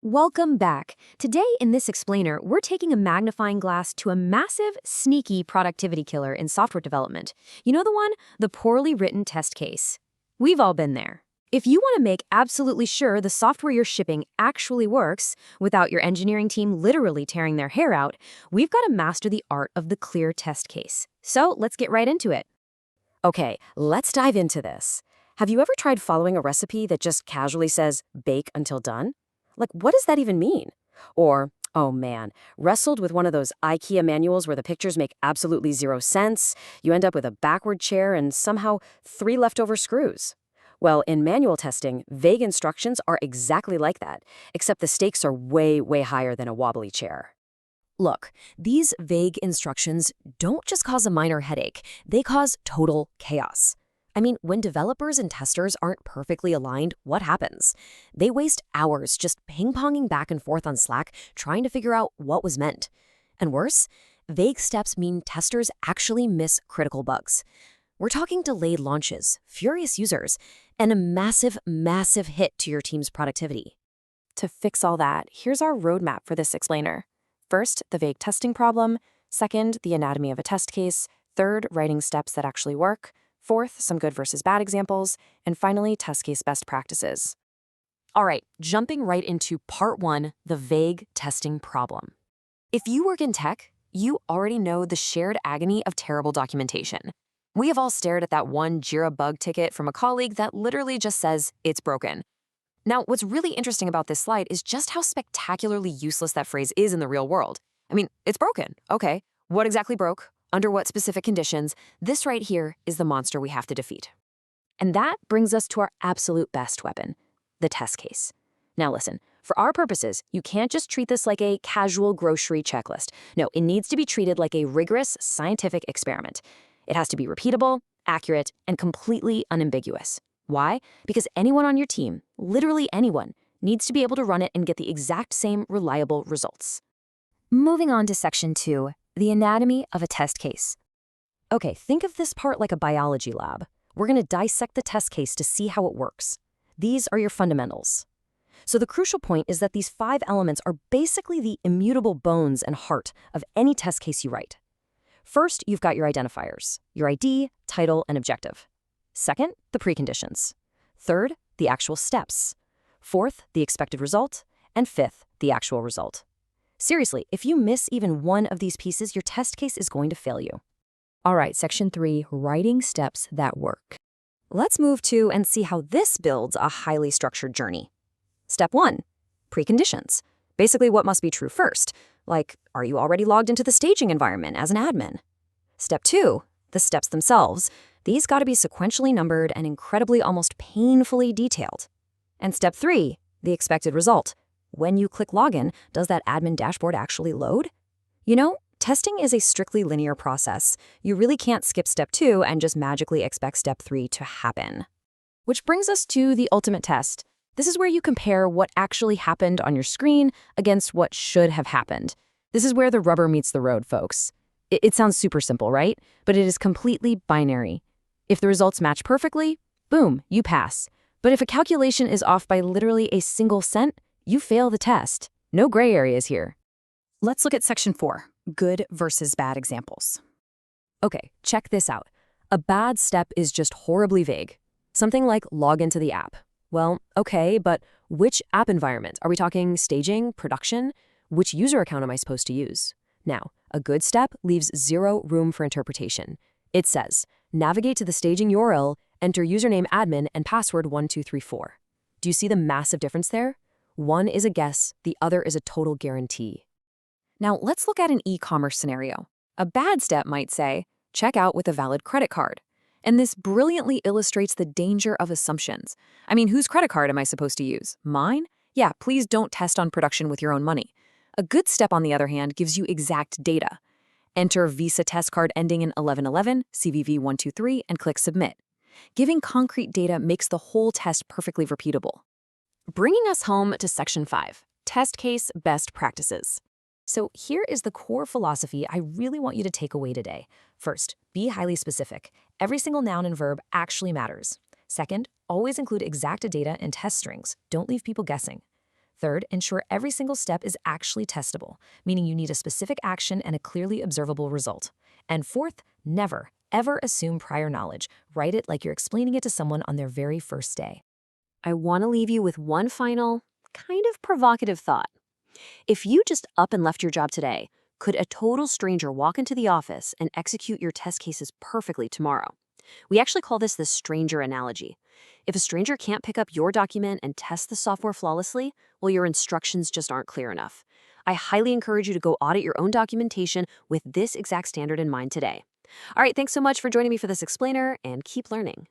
Welcome back. Today in this explainer, we're taking a magnifying glass to a massive, sneaky productivity killer in software development. You know the one? The poorly written test case. We've all been there. If you want to make absolutely sure the software you're shipping actually works, without your engineering team literally tearing their hair out, we've got to master the art of the clear test case. So let's get right into it. Okay, let's dive into this. Have you ever tried following a recipe that just casually says, bake until done? Like, what does that even mean? Or, oh man, wrestled with one of those IKEA manuals where the pictures make absolutely zero sense, you end up with a backward chair and somehow 3 leftover screws. Well, in manual testing, vague instructions are exactly like that, except the stakes are way, way higher than a wobbly chair. Look, these vague instructions don't just cause a minor headache, they cause total chaos. I mean, when developers and testers aren't perfectly aligned, what happens? They waste hours just ping-ponging back and forth on Slack trying to figure out what was meant. And worse, vague steps mean testers actually miss critical bugs. We're talking delayed launches, furious users, and a massive, massive hit to your team's productivity. To fix all that, here's our roadmap for this explainer. First, the vague testing problem. Second, the anatomy of a test case. Third, writing steps that actually work. Fourth, some good versus bad examples. And finally, test case best practices. All right, jumping right into part 1, the vague testing problem. If you work in tech, you already know the shared agony of terrible documentation. We have all stared at that one Jira bug ticket from a colleague that literally just says, it's broken. Now, what's really interesting about this slide is just how spectacularly useless that phrase is in the real world. I mean, it's broken. Okay, what exactly broke? Under what specific conditions? This right here is the monster we have to defeat. And that brings us to our absolute best weapon, the test case. Now listen, for our purposes, you can't just treat this like a casual grocery checklist. No, it needs to be treated like a rigorous scientific experiment. It has to be repeatable, accurate, and completely unambiguous. Why? Because anyone on your team, literally anyone, needs to be able to run it and get the exact same reliable results. Moving on to section 2, the anatomy of a test case. Okay, think of this part like a biology lab. We're going to dissect the test case to see how it works. These are your fundamentals. So the crucial point is that these 5 elements are basically the immutable bones and heart of any test case you write. First, you've got your identifiers, your ID, title, and objective. Second, the preconditions. Third, the actual steps. Fourth, the expected result. And fifth, the actual result. Seriously, if you miss even one of these pieces, your test case is going to fail you. All right, section 3, writing steps that work. Let's move to and see how this builds a highly structured journey. Step 1, preconditions. Basically what must be true first, like, are you already logged into the staging environment as an admin? Step 2, the steps themselves. These got to be sequentially numbered and incredibly, almost painfully detailed. And step 3, the expected result. When you click login, does that admin dashboard actually load? You know, testing is a strictly linear process. You really can't skip step 2 and just magically expect step 3 to happen. Which brings us to the ultimate test. This is where you compare what actually happened on your screen against what should have happened. This is where the rubber meets the road, folks. It sounds super simple, right? But it is completely binary. If the results match perfectly, boom, you pass. But if a calculation is off by literally a single cent, you fail the test. No gray areas here. Let's look at section 4, good versus bad examples. Okay, check this out. A bad step is just horribly vague. Something like log into the app. Well, okay, but which app environment? Are we talking staging, production? Which user account am I supposed to use? Now, a good step leaves 0 room for interpretation. It says, navigate to the staging URL, enter username admin and password 1234. Do you see the massive difference there? One is a guess, the other is a total guarantee. Now let's look at an e-commerce scenario. A bad step might say, check out with a valid credit card. And this brilliantly illustrates the danger of assumptions. I mean, whose credit card am I supposed to use? Mine? Yeah, please don't test on production with your own money. A good step, on the other hand, gives you exact data. Enter Visa test card ending in 1111, CVV 123, and click Submit. Giving concrete data makes the whole test perfectly repeatable. Bringing us home to section 5, test case best practices. So here is the core philosophy I really want you to take away today. First, be highly specific. Every single noun and verb actually matters. Second, always include exact data and test strings. Don't leave people guessing. Third, ensure every single step is actually testable, meaning you need a specific action and a clearly observable result. And fourth, never, ever assume prior knowledge. Write it like you're explaining it to someone on their very first day. I want to leave you with one final, kind of provocative thought. If you just up and left your job today, could a total stranger walk into the office and execute your test cases perfectly tomorrow? We actually call this the stranger analogy. If a stranger can't pick up your document and test the software flawlessly, well, your instructions just aren't clear enough. I highly encourage you to go audit your own documentation with this exact standard in mind today. All right, thanks so much for joining me for this explainer, and keep learning.